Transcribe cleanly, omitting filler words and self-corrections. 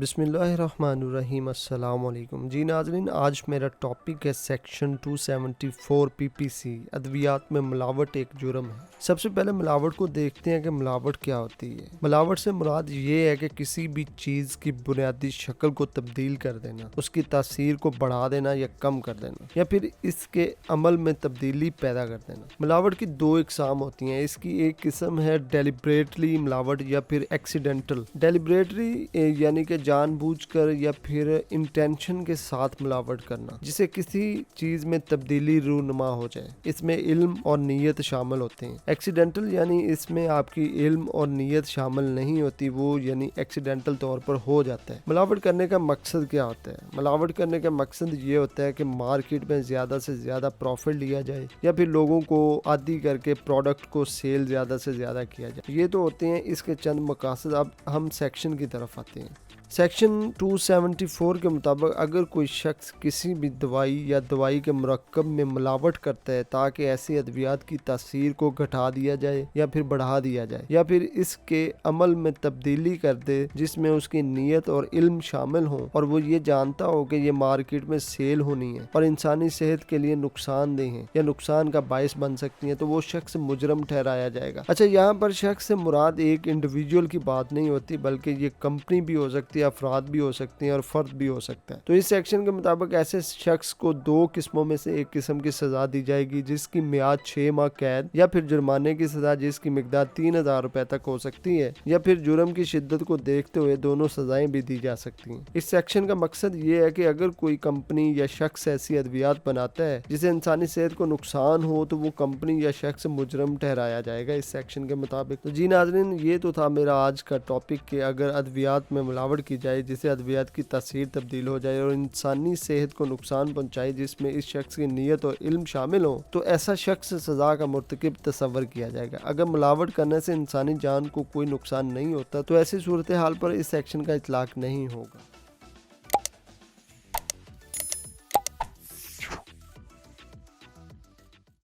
बिस्मिल्लाहिर्रहमानिर्रहीम। अस्सलाम वालेकुम। जी नाज़रीन, आज मेरा टॉपिक है सेक्शन 274 PPC, अद्वियात में मिलावट एक जुर्म है। सबसे पहले मिलावट को देखते हैं कि मिलावट क्या होती है। मिलावट से मुराद ये है कि किसी भी चीज़ की बुनियादी शक्ल को तब्दील कर देना, उसकी तासीर को बढ़ा देना या कम कर देना, या फिर इसके अमल में तब्दीली पैदा कर देना। मिलावट की दो इकसाम होती हैं। इसकी एक किस्म है डेलिब्रेटली मिलावट या फिर एक्सीडेंटल। डेलिब्रेटली यानी कि जानबूझकर या फिर इंटेंशन के साथ मिलावट करना, जिसे किसी चीज़ में तब्दीली रूनुमा हो जाए। इसमें इल्म और नीयत शामिल होते हैं। एक्सीडेंटल यानी इसमें आपकी इल्म और नीयत शामिल नहीं होती, वो यानी एक्सीडेंटल तौर पर हो जाता है। मिलावट करने का मकसद क्या होता है? मिलावट करने का मकसद ये होता है कि मार्केट में ज़्यादा से ज़्यादा प्रॉफिट लिया जाए या फिर लोगों को आदी करके प्रोडक्ट को सेल ज़्यादा से ज़्यादा किया जाए। ये तो होते हैं इसके चंद मकासद। अब हम सेक्शन की तरफ आते हैं। सेक्शन 274 के मुताबिक अगर कोई शख्स किसी भी दवाई या दवाई के मुरक्कब में मिलावट करता है ताकि ऐसी अद्वियात की तासीर को घटा दिया जाए या फिर बढ़ा दिया जाए, या फिर इसके अमल में तब्दीली कर दे जिसमें उसकी नीयत और इल्म शामिल हो और वो ये जानता हो कि ये मार्केट में सेल होनी है और इंसानी सेहत के लिए नुकसानदेह है या नुकसान का बायस बन सकती है, तो वो शख्स मुजरम ठहराया जाएगा। अच्छा, यहाँ पर शख्स से मुराद एक इंडिविजुअल की बात नहीं होती, बल्कि ये कंपनी भी हो सकती है, अफराद भी हो सकते हैं और फर्द भी हो सकता है। तो इस सेक्शन के मुताबिक ऐसे शख्स को दो किस्मों में से एक किस्म की सजा दी जाएगी, जिसकी मियाद 6 माह कैद या फिर जुर्माने की सजा जिसकी मिकदार 3000 रुपए तक हो सकती है, या फिर जुर्म की शिद्दत को देखते हुए दोनों सजाएं भी दी जा सकती हैं। इस सेक्शन का मकसद ये है कि अगर कोई कंपनी या शख्स ऐसी अद्वियात बनाता है जिसे इंसानी सेहत को नुकसान हो, तो वो कंपनी या शख्स मुजरम ठहराया जाएगा इस सेक्शन के मुताबिक। तो जी नाज़रीन, ये तो था मेरा आज का टॉपिक कि अगर अद्वियात में मिलावट की जाए जिससे अद्वियात की तासीर तब्दील हो जाए और इंसानी सेहत को नुकसान पहुंचाए जिसमें इस शख्स की नीयत और इल्म शामिल हो, तो ऐसा शख्स सजा का मुर्तकिब तस्वर किया जाएगा। अगर मिलावट करने से इंसानी जान को कोई नुकसान नहीं होता, तो ऐसी सूरत हाल पर इस सेक्शन का इतलाक नहीं होगा।